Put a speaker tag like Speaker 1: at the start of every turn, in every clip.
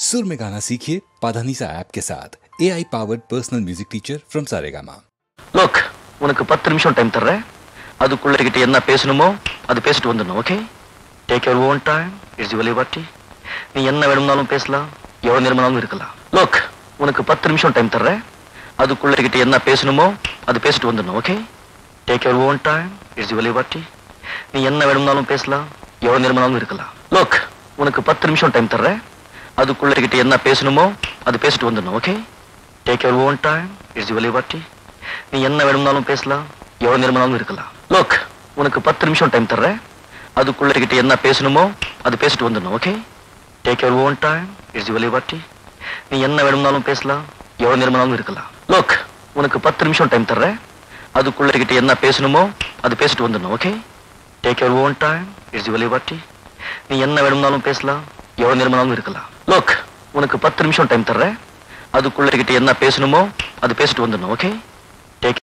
Speaker 1: सुर में गाना सीखिए पाधानीसा ऐप के साथ AI powered personal music teacher from Saregama.
Speaker 2: Look, உனக்கு 10 நிமிஷம் டைம் தர்றேன். அதுக்குள்ள கிட்ட என்ன பேசணுமோ அது பேசிட்டு வந்துடணும். Okay? Take your own time. It's your liberty. நீ என்ன வேணும்னாலும் பேசலாம், எவ்வளவு நேரமானாலும் இருக்கலாம். Look, உனக்கு 10 நிமிஷம் டைம் தர்றேன். அதுக்குள்ள கிட்ட என்ன பேசணுமோ அது பேசிட்டு வந்துடணும். Okay? Take your own time. It's your liberty. நீ என்ன வேணும்னாலும் பேசலாம், எவ்வளவு நேரமானாலும் இருக்கலாம். Look, உனக்கு 10 நிமிஷம் டைம் தர்றேன். அதுக்குள்ள கிட்ட என்ன பேசணுமோ அது பேசிட்டு வந்துடணும். Okay? Take your own time. It's your liberty. நீ என்ன வேணும்னாலும் பேசலாம், எவ்வளவு நேரமானாலும் இருக்கலாம். Look, உனக்கு 10 நிமிஷம் டைம் தர்றேன். அதுக்குள்ள கிட்ட என்ன பேசணுமோ அது பேசிட்டு வந்துடணும். Okay? Take your own time. It's your liberty. நீ என்ன வேணும்னாலும் பேசலாம், எவ்வளவு நேரமானாலும் இருக்கலாம். Look, உனக்கு 10 நிமிஷம் டைம் தர்றேன். அதுக்குள்ள கிட்ட என்ன பேசணுமோ அது பேசிட்டு வந்துடணும். Okay? Take your own time. It's your liberty. நீ என்ன வேணும்னாலும் பேசலாம், எவ்வளவு நேரமானாலும் இருக்கலாம். Look, உனக்கு 10 நிமிஷம் டைம் தர்றேன். அதுக்குள்ள கிட்ட என்ன பேசணுமோ அது பேசிட்டு வந்துடணும். ஓகே? டேக்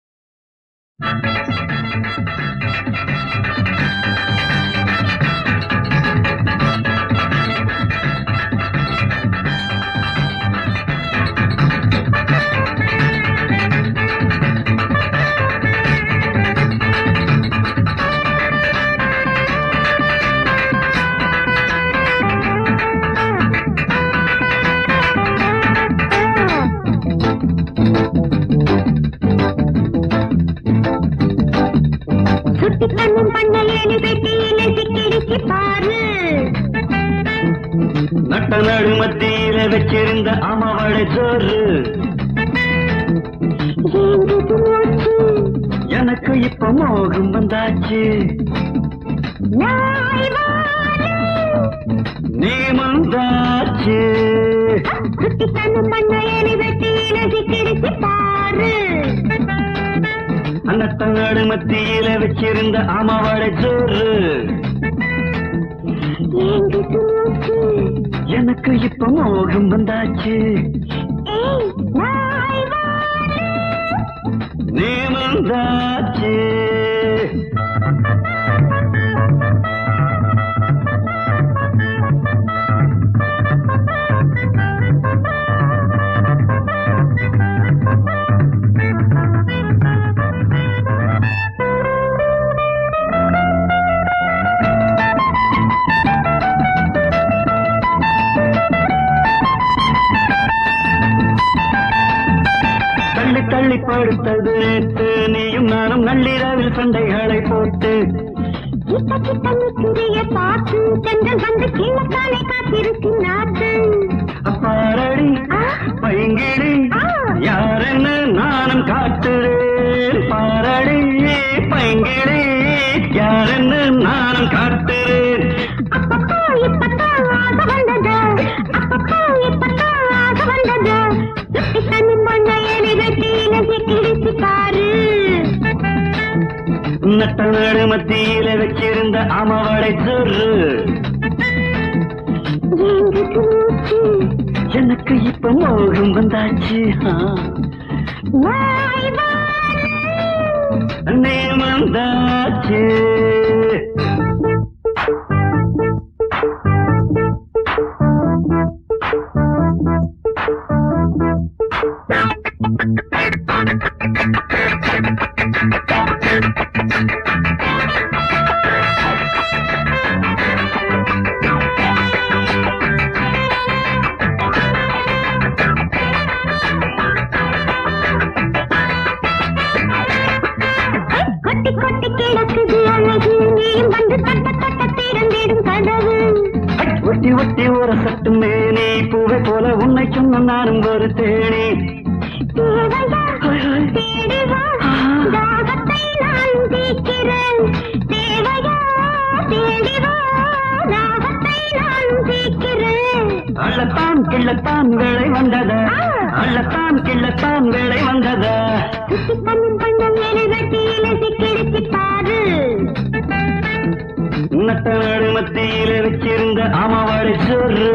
Speaker 3: நட்டநாடு மத்தியில வச்சிருந்த அம்மாவோட ஜோறு எனக்கு இப்ப மோகம் வந்தாச்சு. நீ வந்தாச்சு நட்டநாடு மத்தியில வச்சிருந்த அம்மாவோட ஜோறு எனக்கு இப்ப மோகம் வந்தாச்சு. நீ வந்தாச்சு தள்ளி படுத்தது நேற்று நீயும் நானும் நள்ளிரவில் சண்டைகளை போட்டு பாரடி பைங்கிடி யாரென்னு நானும் காட்டுறேன். பாரடி பைங்கிடி யாரென்னு நானும் காட்டுறேன். நட்டநாடு மத்தியில வச்சிருந்த அம்மாவோட ஜோறு எனக்கு இப்ப மோகம் வந்தாச்சு. நீ வந்தாச்சு ஒட்டி ஒட்டி ஒரு சட்டு மேனி பூவை போல உன்னை சொன்ன நானும் ஒரு தேனி. அள்ளத்தான் கிள்ளத்தான் வேலை வந்ததா, அள்ளத்தான் கிள்ளத்தான் வேலை வந்ததா. நட்டநாடு மத்தியில வச்சிருந்த அம்மாவோட ஜோறு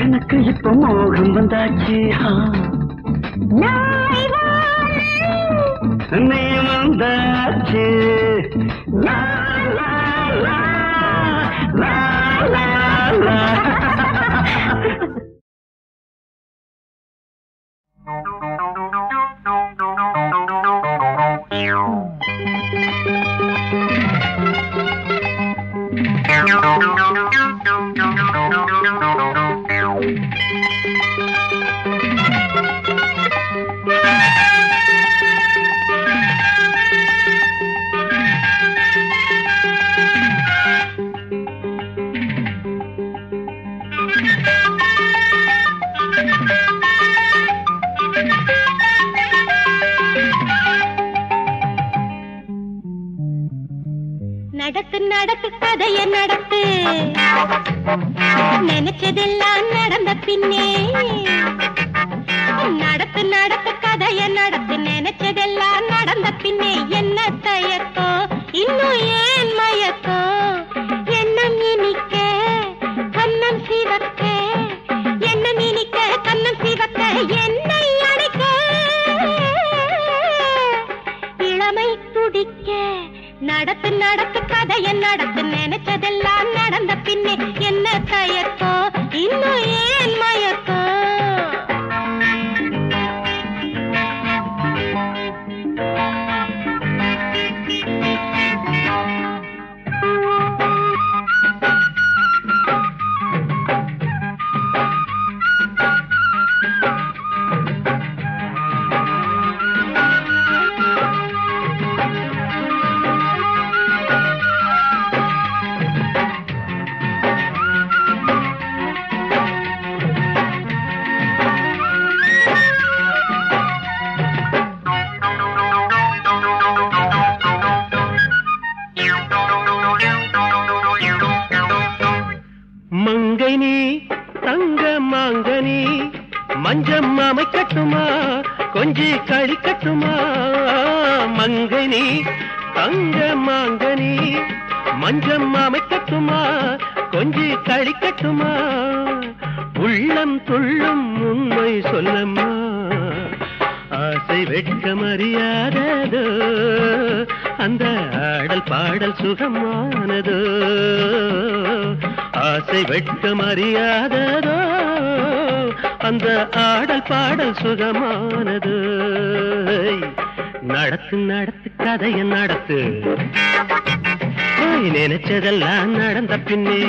Speaker 3: எனக்கு இப்ப மோகம் வந்தாச்சு. நீ வந்தாச்சு. லா லா லா லா
Speaker 4: நடத்து நடத்து கதைய நடத்து, நினைச்சதெல்லாம் நடந்த பின்னே. நடத்து நடத்து கதைய நடத்து, நினைச்சதெல்லாம் நடந்த பின்னே. என்ன தயக்கோ இன்னும் ஏன் மயக்கோ, எண்ணம் இனிக்க கண்ணம் சிவக்க, எண்ணம் இனிக்க கண்ணம் சிவக்க, என்னை அடைக்க இளமை துடிக்க. நடத்து நடத்து கதைய நடத்து, நினைச்சதெல்லாம் நடந்த பின்னே. என்ன தயக்கோ இன்னும் ஏன் மயக்கோ.
Speaker 3: மங்கனி தங்க மாங்கனி மஞ்சம் அமைக்கட்டுமா கொஞ்சி கழிக்கட்டுமா. மங்கனி தங்க மாங்கனி மஞ்சம் அமைக்கட்டுமா கொஞ்சி கழிக்கட்டுமா. உள்ளம் துள்ளும் உண்மை சொல்லம்மா, ஆசை வெட்கம் அறியாததோ அந்த ஆடல் பாடல் சுகமானதோ. ஆசை வெட்கம் அறியாததோ அந்த ஆடல் பாடல் சுகமானது. நடத்து நடத்து கதைய நடத்து, நினைச்சதெல்லாம் நடந்த பின்னே.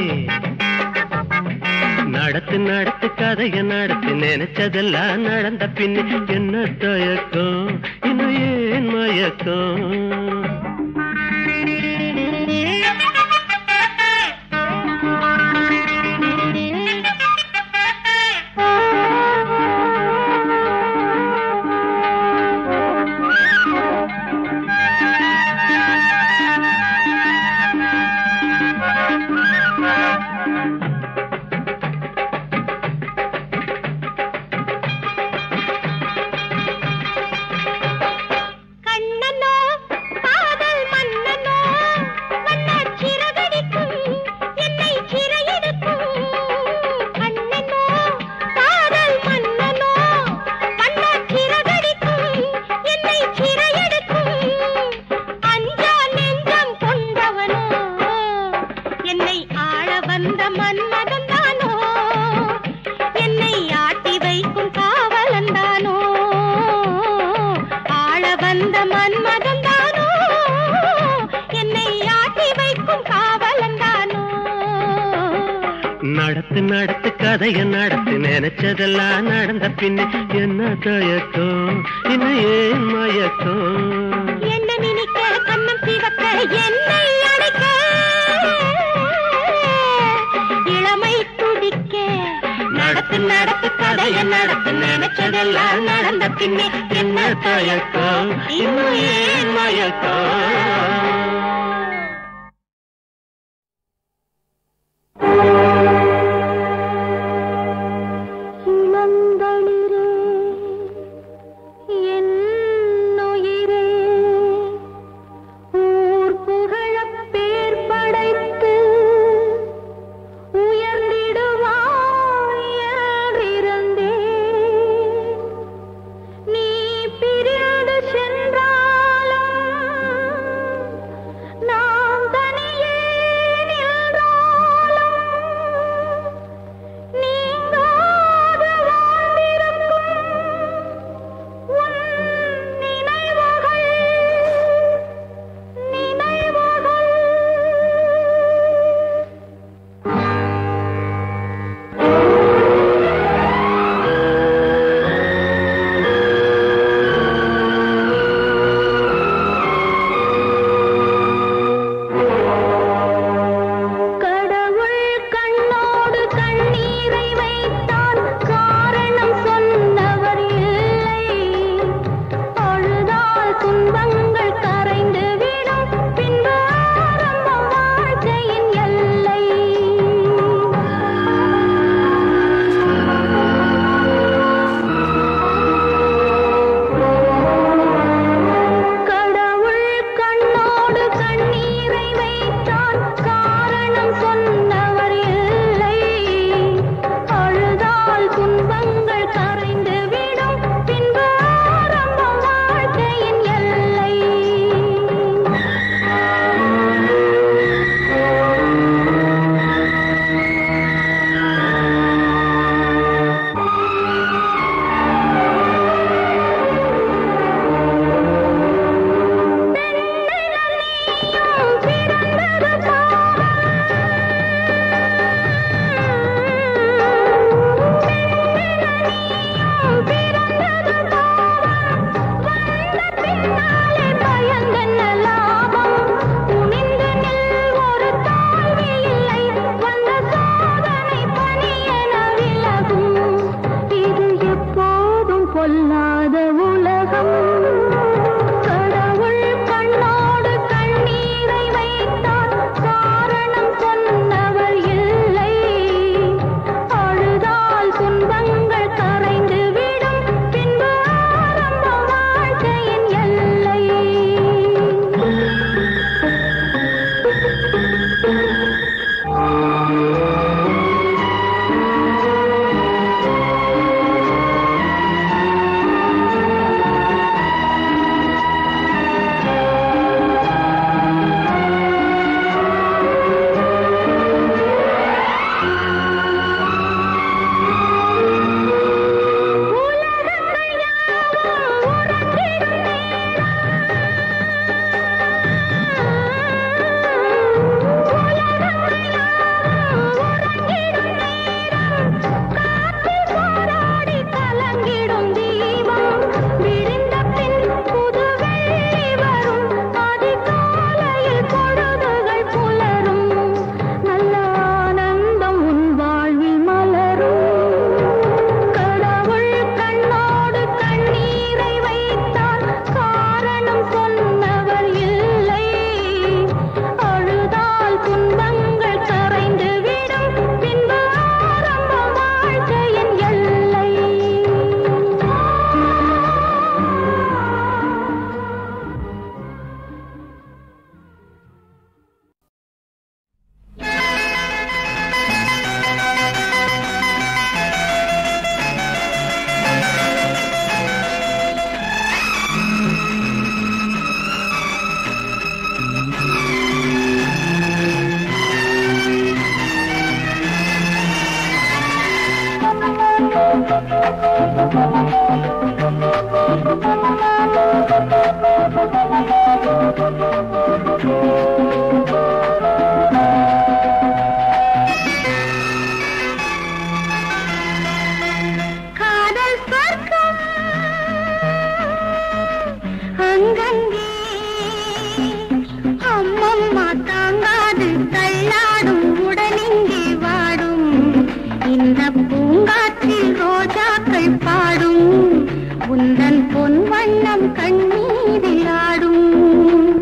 Speaker 3: நடத்து நடத்து கதைய நடத்து, நினைச்சதெல்லாம் நடந்த பின்னே. என்ன தயக்கம் இன்னும் ஏன் மயக்கம். நடத்து நடத்து கதைய நடத்து, நினைச்சதெல்லாம் நடந்த பின்னே. என்ன தயக்கம் இன்னும் ஏன் மயக்கம்.
Speaker 4: என்ன நினைக்க கண்ணம் சிவக்க, என்னை அடைக்க இளமை துடிக்க. நடத்து நடத்து கதைய நடத்து, நினைச்சதெல்லாம் நடந்த பின்னே. என்ன தயக்கம் இன்னும் ஏன் மயக்கம்.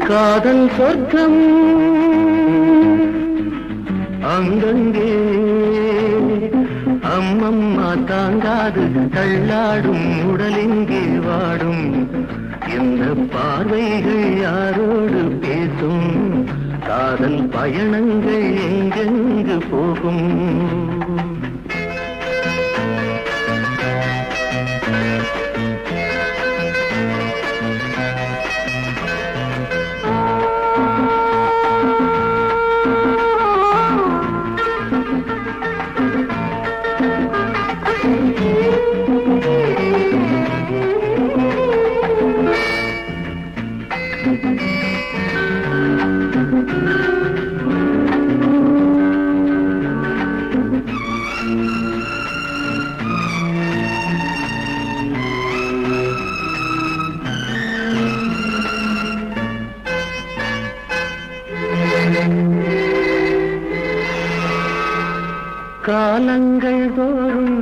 Speaker 3: காதல் சொர்க்கம் அங்கங்கே அம்மம்மா தாங்காது தள்ளாடும் உடலிங்கே வாடும் இந்த பார்வைகள் யாரோடு பேசும் காதல் பயணங்கள் எங்கெங்கு போகும் காலங்கள் தோறும்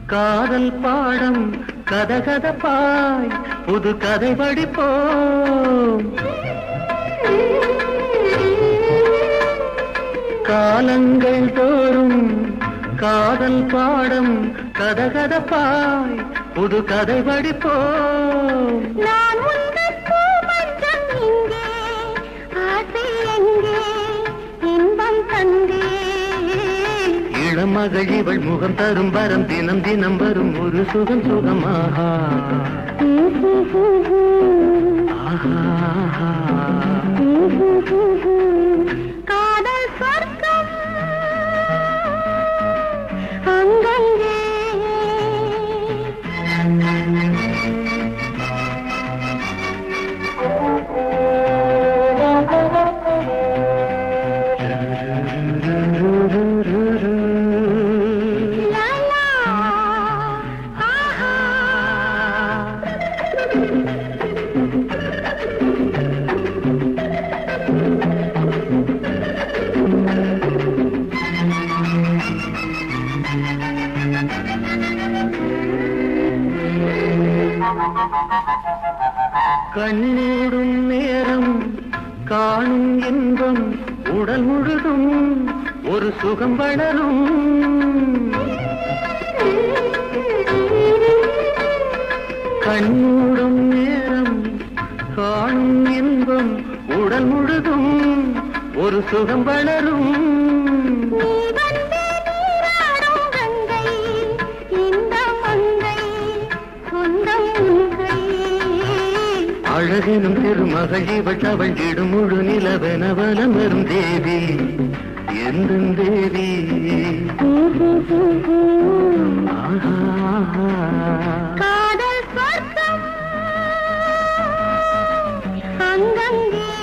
Speaker 3: காதல் பாடம் கதகதப்பாய் புது கதை படிப்போம் காலங்கள் தோறும் காதல் பாடம் கதகதப்பாய் புது கதை படிப்போம் மகள் இவள் முகம் தரும் வரம் தினம் தினம் வரும் ஒரு சுகம் சுகமாக
Speaker 4: காதல் சொர்க்கம் அங்கங்கே
Speaker 3: கண்ணூடும் நேரம் காணும் இன்பம் உடல் முழுதும் ஒரு சுகம் வளரும் கண்ணூடும் நேரம் காணும் இன்பம் உடல் முழுதும் ஒரு சுகம் வளரும் அழகெனும் திருமகள் இவள் தவழ்ந்திடும் முழு நிலவெனவலம் வரும் தேவி எந்த தேவி
Speaker 4: காதல் சொர்க்கம் அங்கங்கே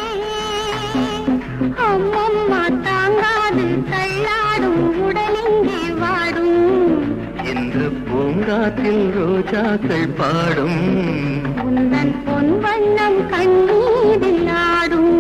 Speaker 4: அம்மம்மா தாங்காது தள்ளாடும் உடலிங்கே வாடும்
Speaker 3: இந்த பூங்காத்தில் ரோஜாக்கள் பாடும்
Speaker 4: உந்தன் பொன் வண்ணம் கண்ணீரில் ஆடும்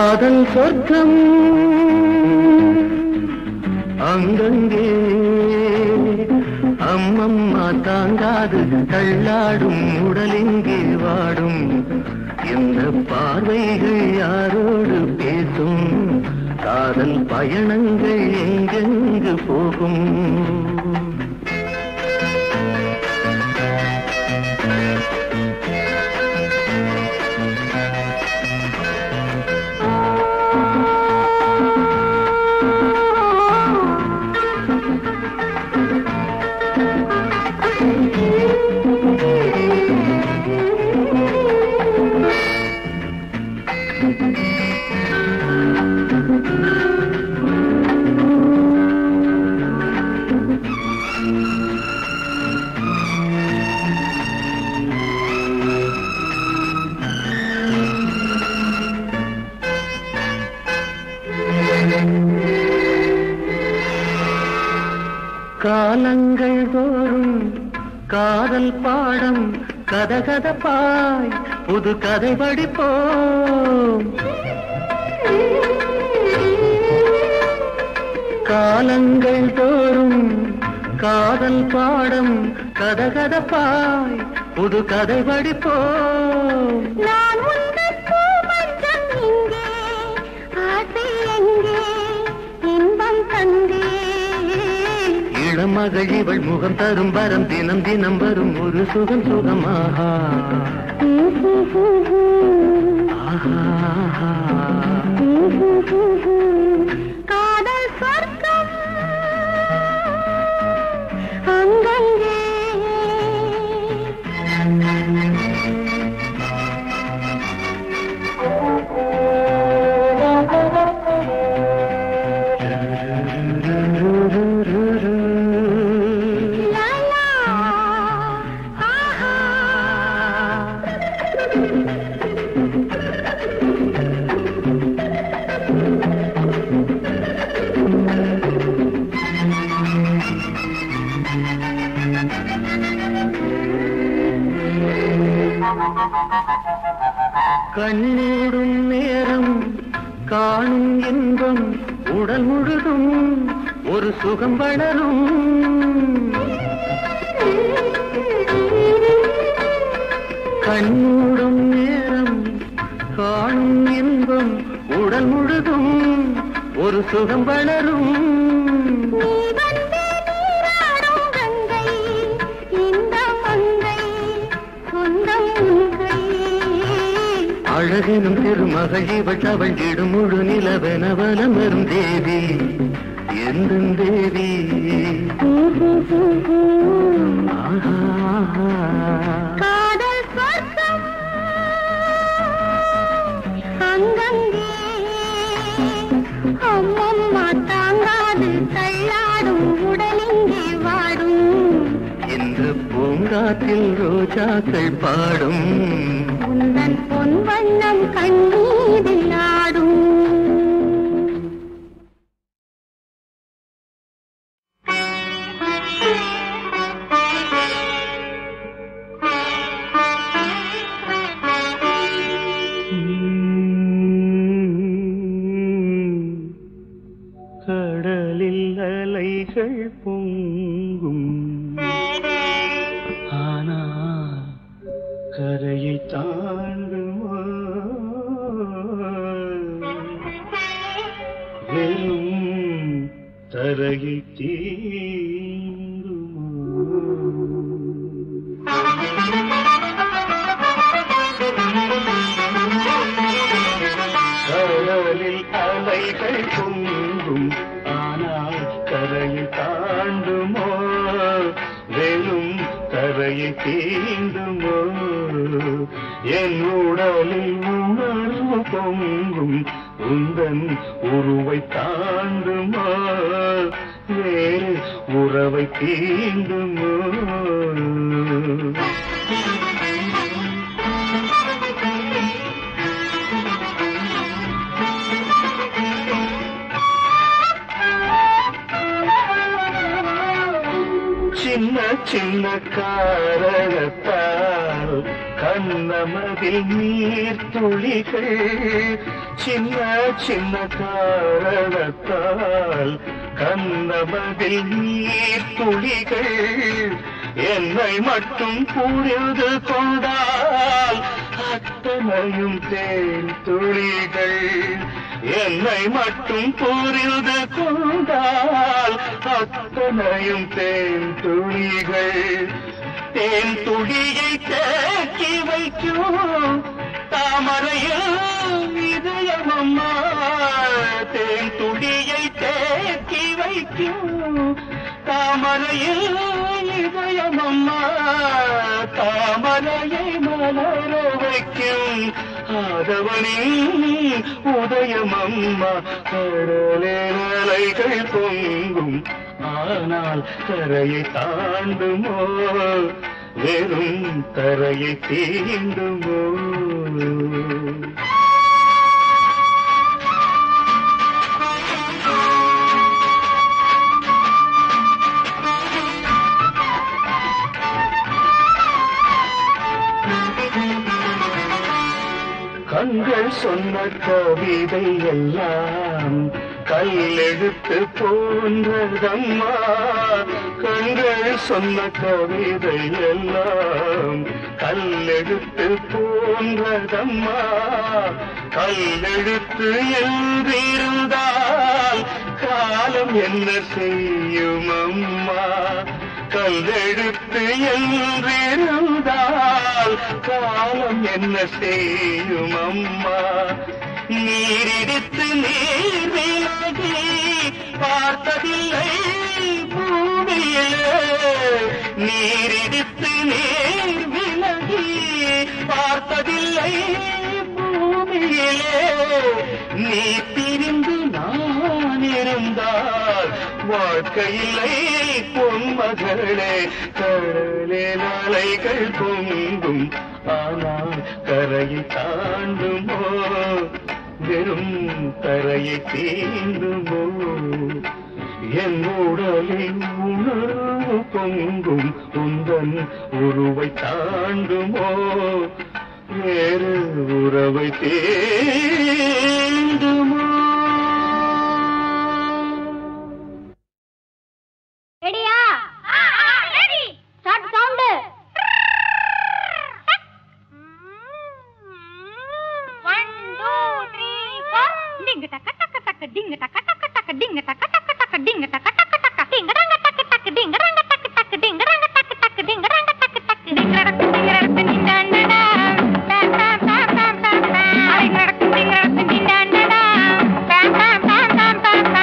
Speaker 3: காதல் சொர்க்கம் அங்கங்கே அம்மம்மா தாங்காது தள்ளாடும் உடலெங்கே வாடும் இந்த பார்வைகள் யாரோடு பேசும் காதல் பயணங்கள் எங்கெங்கு போகும் காலங்கள் தோறும் காதல் பாடம் கதகதப்பாய் புது கதை படிப்போம் காலங்கள் தோறும் காதல் பாடம் கதகதப்பாய் புது கதை படிப்போம் மகள் இவள் முகம் தரும் வரம் தினம் தினம் வரும் ஒரு சுகம் சுகமாக காதல் சொர்க்கம் அங்கங்கே கண்ணூடும் நேரம் காணும் இன்பம் உடல் முழுதும் ஒரு சுகம் வளரும் கண்ணூடும் நேரம் காணும் இன்பம் உடல் முழுதும் ஒரு சுகம் வளரும் அழகெனும் திருமகள் இவள் தவழ்ந்திடும் முழு நிலவென வலம் வரும் தேவி எந்தன் தேவி காதல் சொர்க்கம் அங்கங்கே அம்மம்மா தாங்காது தள்ளாடும் உடலெங்கே வாடும் இந்த பூங்காற்றில் ரோஜாக்கள் பாடும் உந்தன் பொன் வண்ணம் கண்ணீரில் ஆடும் கடலில் அலைகள் பொங்கும் ஆனா கரையை தாண்டுமா வெறும் தரையை தீண்டுமா கடலில் அலைகள் பொங்கும் ஆனால் கரையை தாண்டுமோ வெறும் கரையை தீண்டுமோ என் உடலில் உணர்வு பொங்கும் உந்தன் உருவை தாண்டுமோ வேறு உறவை தீண்டுமோ
Speaker 5: சின்ன சின்ன காரணத்தால் கண்ணமதில் நீர் துளிகள் சின்ன சின்ன காரணத்தால் கண்ணமதில் நீர் துளிகள் என்னை மட்டும் புரிந்து கொண்டால் அத்தனையும் தேன் துளிகள் என்னை மட்டும் புரிந்து கொண்டால் அத்தனையும் தேன் துளிகள் தேன் துளியை தேக்கி வைக்கும் தாமரையில் இதயமம்மா தேன் துளியை தேக்கி வைக்கும் தாமரையில் இதயமம்மா தாமரையை மலர வைக்கும் ஆதவனின் உதயமம்மா கடலின் அலைகள் பொங்கும் ஆனால் கரையை தாண்டுமோ வெறும் தரையை தீண்டுமோ கண்கள் சொன்ன கவிதை எல்லாம் கல்லெழுத்து போன்றதம்மா கண்கள் சொன்ன கவிதை எல்லாம் கல்லெழுத்து போன்றதம்மா கல்லெழுத்து என்றிருந்தால் காலம் என்ன செய்யும் அம்மா கல்லெழுத்து என்றிருந்தால் காலம் என்ன செய்யும் அம்மா நீரெடுத்து நீர் விலகி பார்த்ததில்லை பூமியிலே நீரெடுத்து நீர் விலகி பார்த்ததில்லை பூமியிலே நீ பிரிந்து நான் இருந்தால் வாழ்க்கையில்லை பொன்மகளே கடலின் அலைகள் பொங்கும் ஆனால் கரையை தாண்டுமோ வெறும் தரையை தீண்டுமோ என் உடலில் உணர்வு பொங்கும் உந்தன் உருவை தாண்டுமோ வேறு உறவை தேண்டுமோ
Speaker 4: ரெடியா ready start sound ding tak tak tak ding tak tak tak ding tak tak tak ding tak tak tak ding rang tak tak ding rang tak tak ding rang tak tak ding rang tak tak ding rang ding rang ding dan da pam pam pam pam pam ding rang ding dan da pam pam pam pam pam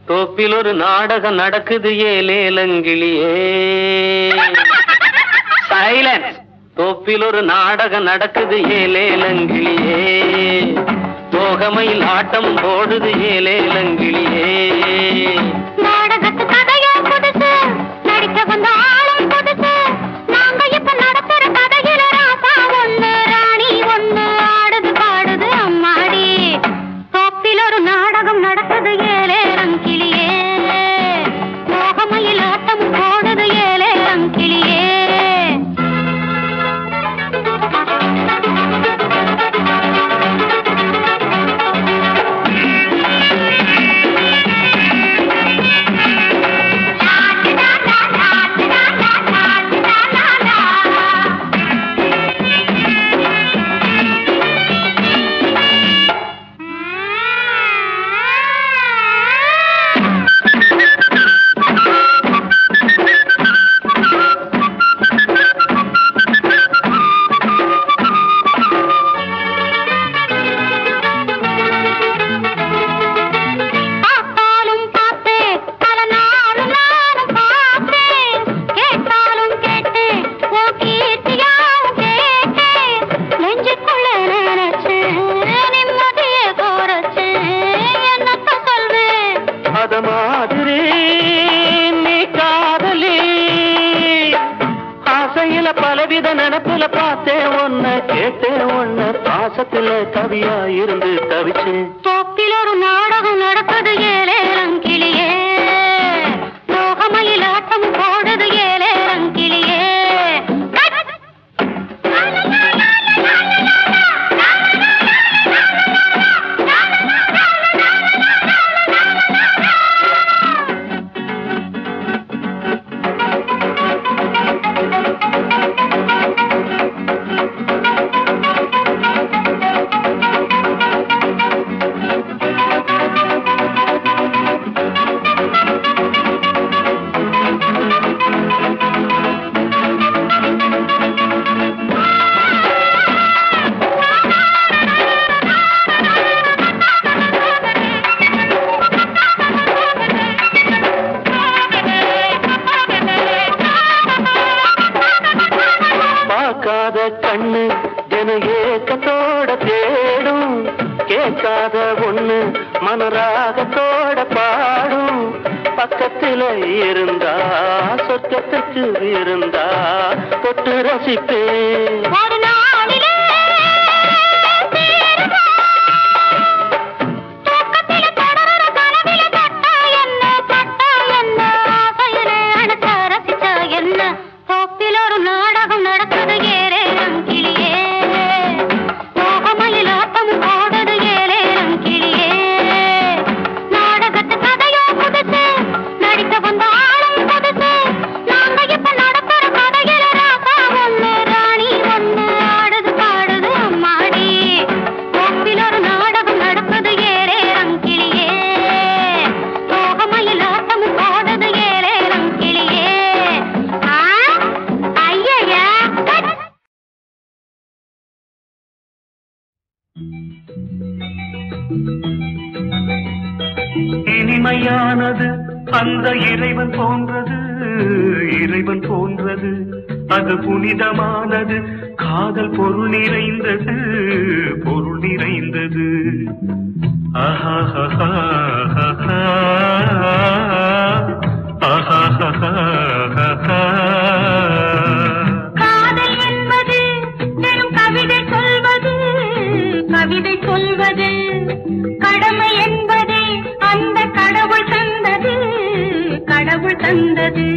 Speaker 3: தோப்பில் ஒரு நாடகம் நடக்குது ஏலேலங்கிளியே silence தோப்பில் ஒரு நாடகம் நடக்குது ஏலேலங்கிளியே தோகமையில் ஆட்டம் போடுது ஏலேலங்கிளியே
Speaker 4: நாடகத்து கதையோ புதுசு நடிக்க வந்த ஆளும் புதுசு நாங்க இப்ப நடத்துற கதையில ராசா ஒண்ணு ராணி ஒண்ணு ஆடுது பாடுது அம்மாடி தோப்பில் ஒரு நாடகம் நடக்குது ஏலே ரங்கிளியே மோகமையில் ஆட்டம் போடுது ஏலே ரங்கிளியே
Speaker 3: பாசத்துல கவியா இருந்து தவிச்சு.
Speaker 4: தோப்பில் ஒரு நாடகம் நடப்பது ஏலேலங்கிளியே, மோகமயில் ஆட்டம் போடுது ஏலேலங்கிளியே.
Speaker 3: கண்ணு ஜன ஏக்கத்தோட தேடும், கேட்காத ஒண்ணு மனராகத்தோட பாடும். பக்கத்துல இருந்தா சொர்க்கத்துக்கு இருந்தா தொட்டு ரசிப்பேன். இனிமையானது அந்த இறைவன் போன்றது, இறைவன் போன்றது அது புனிதமானது. காதல் பொருள் நிறைந்தது, பொருள் நிறைந்தது.
Speaker 4: காதல் என்பது வெறும் கவிதை சொல்வது, கவிதை சொல்வது. கடமை என்பதே அந்த கடவுள் தந்தது, கடவுள் தந்தது.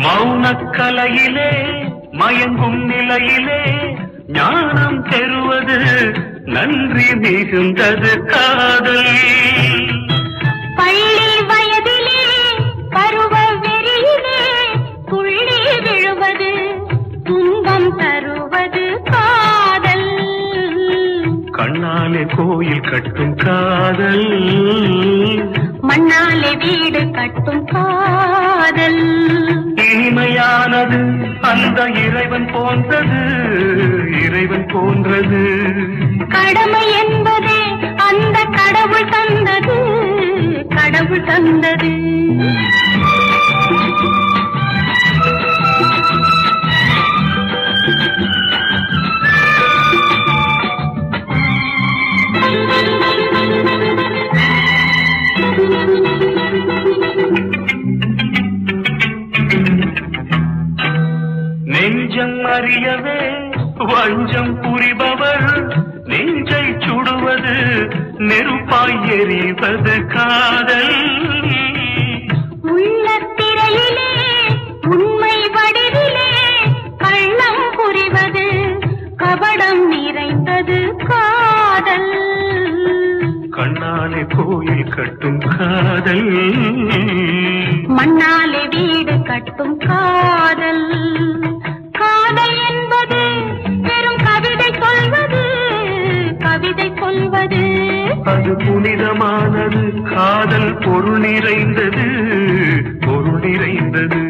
Speaker 3: மௌனக்கலையிலே மயங்கும் நிலையிலே ஞானம் பெறுவது நன்றி மிகுந்தது காதல்.
Speaker 4: பள்ளி வயதிலே பருவ வெறியிலே துள்ளி விழுவது துன்பம் தருவது காதல்.
Speaker 3: கண்ணாலே கோயில் கட்டும் காதல்,
Speaker 4: மண்ணாலே வீடு கட்டும் காதல்.
Speaker 3: இனிமையானது அந்த இறைவன் போன்றது, இறைவன் போன்றது.
Speaker 4: கடமை என்பதே அந்த கடவுள் தந்தது, கடவுள் தந்தது.
Speaker 3: நெஞ்சம் அறியவே வஞ்சம் புரிபவர் நெஞ்சை சுடுவது நெருப்பாய் எறிவது காதல்.
Speaker 4: உள்ளத்திரையிலே உண்மை வடிவிலே கள்ளம் புரிவது கபடம் நிறைந்தது காதல்.
Speaker 3: கண்ணாலே கோயில் கட்டும் காதல்,
Speaker 4: மண்ணாலே வீடு கட்டும் காதல். காதல் என்பது வெறும் கவிதை சொல்வது, கவிதை சொல்வது.
Speaker 3: அது புனிதமானது காதல் பொருள் நிறைந்தது பொருள் நிறைந்தது.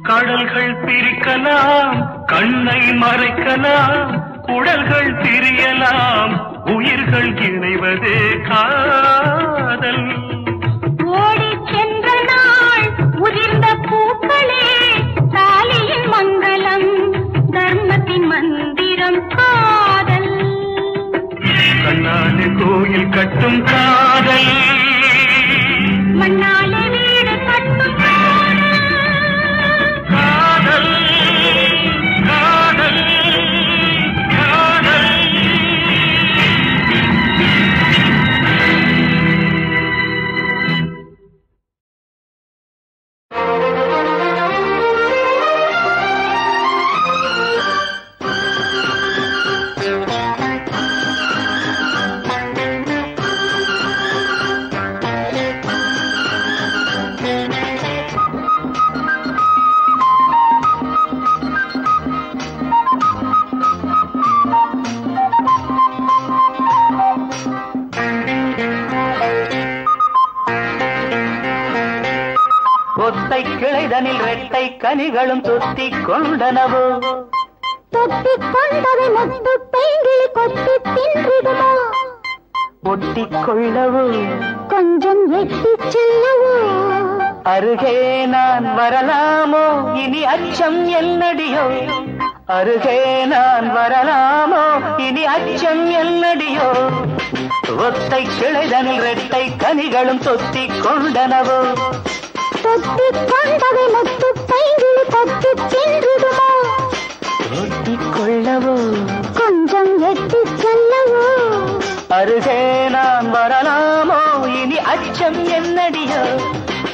Speaker 3: கடல்கள் பிரிக்கலாம் கண்ணை மறைக்கலாம் உடல்கள் பிரியலாம் உயிர்கள் இணைவதே காதல்.
Speaker 4: ஓடி சென்ற நாள் உதிர்ந்த பூக்களே தாலியின் மங்களம் தர்மத்தின் மந்திரம் காதல்.
Speaker 3: கண்ணாலே கோயில் கட்டும் காதல்
Speaker 4: மண்ணாலே வீடு கட்டும்
Speaker 3: காதல் காதல் காதல். ஒத்தை கிளைதனில் ரெட்டை கனிகளும் தொத்திக் கொண்டனவோ
Speaker 4: தொத்திக் கொண்டவை முத்து பைங்கிளி கொத்தி தின்றிடுமோ
Speaker 3: ஒட்டிக் கொள்ளவோ
Speaker 4: கொஞ்சம் எட்டிச் செல்லவோ
Speaker 3: அருகே நான் வரலாமோ இனி அச்சம் என்னடியோ அருகே நான் வரலாமோ இனி அச்சம் என்னடியோ ஒத்தை கிளைதனில் ரெட்டை கனிகளும் தொத்திக் கொண்டனவோ
Speaker 4: தொத்திக் கொண்டவை முத்து பைங்கிளி கொத்தி தின்றிடுமோ
Speaker 3: ஒட்டிக் கொள்ளவோ
Speaker 4: கொஞ்சம் எட்டிச் செல்லவோ
Speaker 3: அருகே நான் வரலாமோ இனி அச்சம் என்னடியோ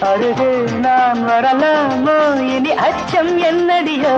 Speaker 3: அருகே நான் வரலாமோ இனி அச்சம் என்னடியோ.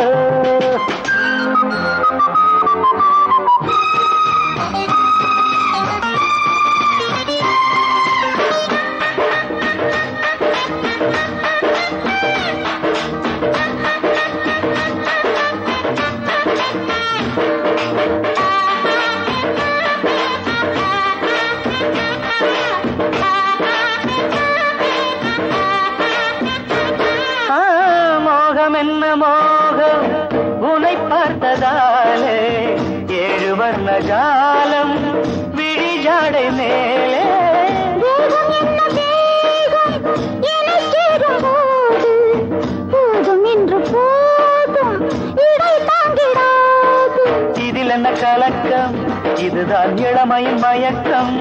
Speaker 3: என்ன மோகம் உனை பார்த்ததாலே ஏழு வர்ண ஜாலம் விழிஜாடை மேலே
Speaker 4: போதும் என்று போதும் இடை தாங்கிடாது.
Speaker 3: இதில் என்ன கலக்கம் இதுதான் இளமையின் மயக்கம்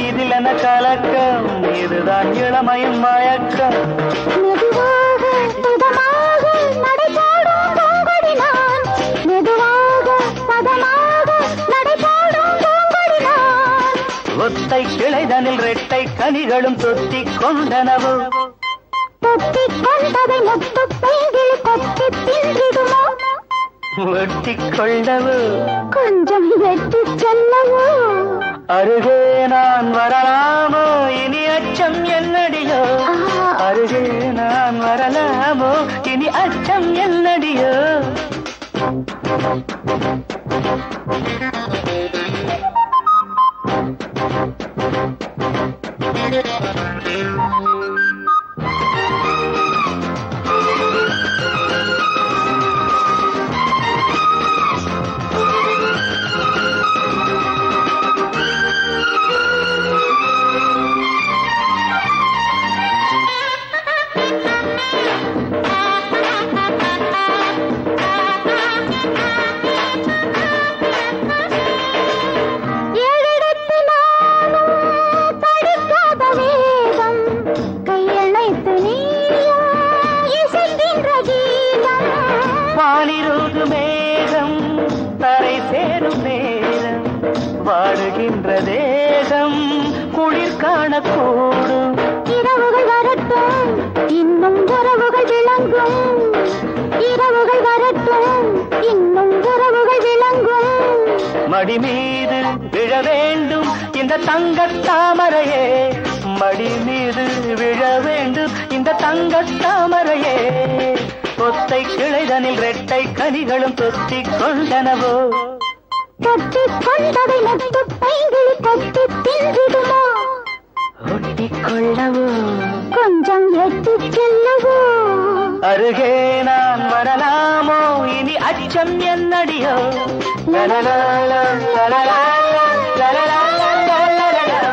Speaker 3: இதில் என்ன கலக்கம் இதுதான் இளமையின் மயக்கம்.
Speaker 4: மெதுவாக பதமாக நடைபோடும் பூங்கொடினான் மெதுவாக பதமாக நடைபோடும் பூங்கொடினான்
Speaker 3: ஒத்தை கிளைதனில் ரெட்டை கனிகளும் தொத்திக் கொண்டனவோ
Speaker 4: தொத்திக் கொண்டதை முத்து பைங்கிளி கொத்தி தின்றிடுமோ
Speaker 3: ஒட்டிக் கொள்ளவோ
Speaker 4: கொஞ்சம் எட்டிச் செல்லவோ
Speaker 3: அருகே நான் வரலாமோ இனி அச்சம் என்னடியோ அருகே நான் வரலாமோ இனி அச்சம் என்னடியோ. வானிருகு மேகம் தரை சேரும் நேரம் வாடுகின்ற தேகம் குளிர் காணக்கூடும்.
Speaker 4: இரவுகள் வரட்டும் இன்னும் உறவுகள் விளங்கும் இரவுகள் வரட்டும் இன்னும் உறவுகள் விளங்கும்.
Speaker 3: மடி மீது விழ வேண்டும் இந்த தங்கத் தாமரையே
Speaker 5: மடி மீது விழ வேண்டும் இந்த தங்கத் தாமரையே. ஒத்தை கிளைதனில் ரெட்டை கனிகளும் தொத்திக் கொண்டனவோ.
Speaker 4: தொட்டிக் கொண்டதை முத்து பைங்கிளி கொத்தி தின்றிடுமோ.
Speaker 5: ஒட்டிக் கொள்ளவோ
Speaker 4: கொஞ்சம் எட்டிச் செல்லவோ.
Speaker 5: அருகே நான் வரலாமோ இனி அச்சம் என்னடியோ. லலலாலா, லலலாலா, லலலாலா, லலலாலா.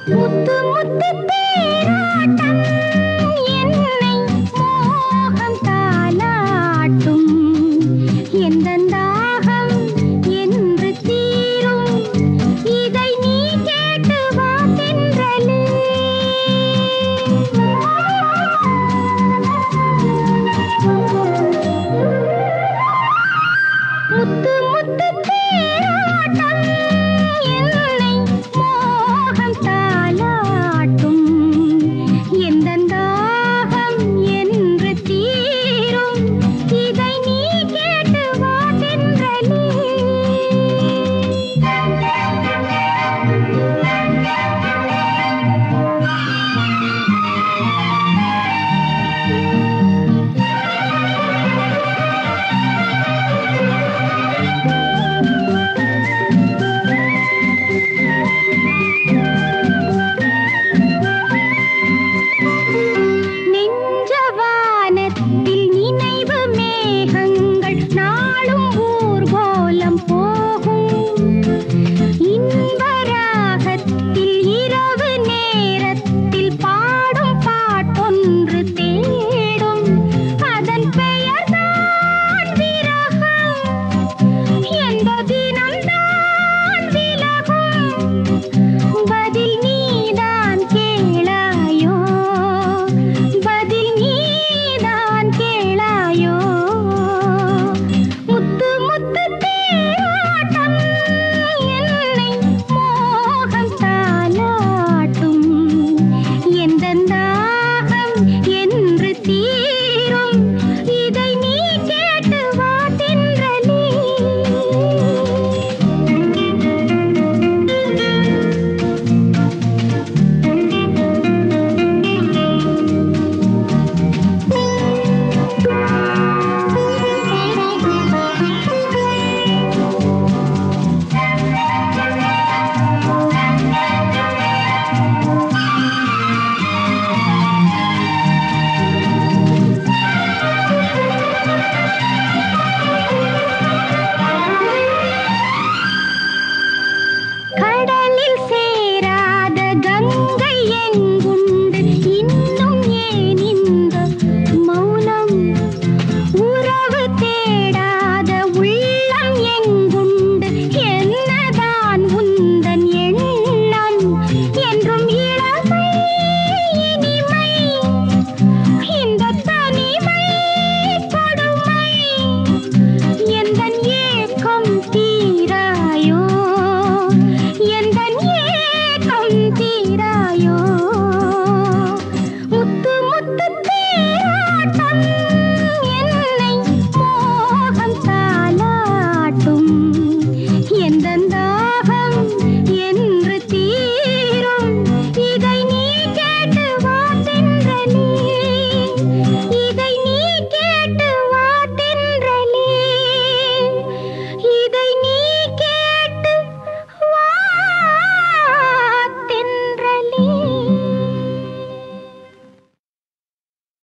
Speaker 4: முத்து முத்து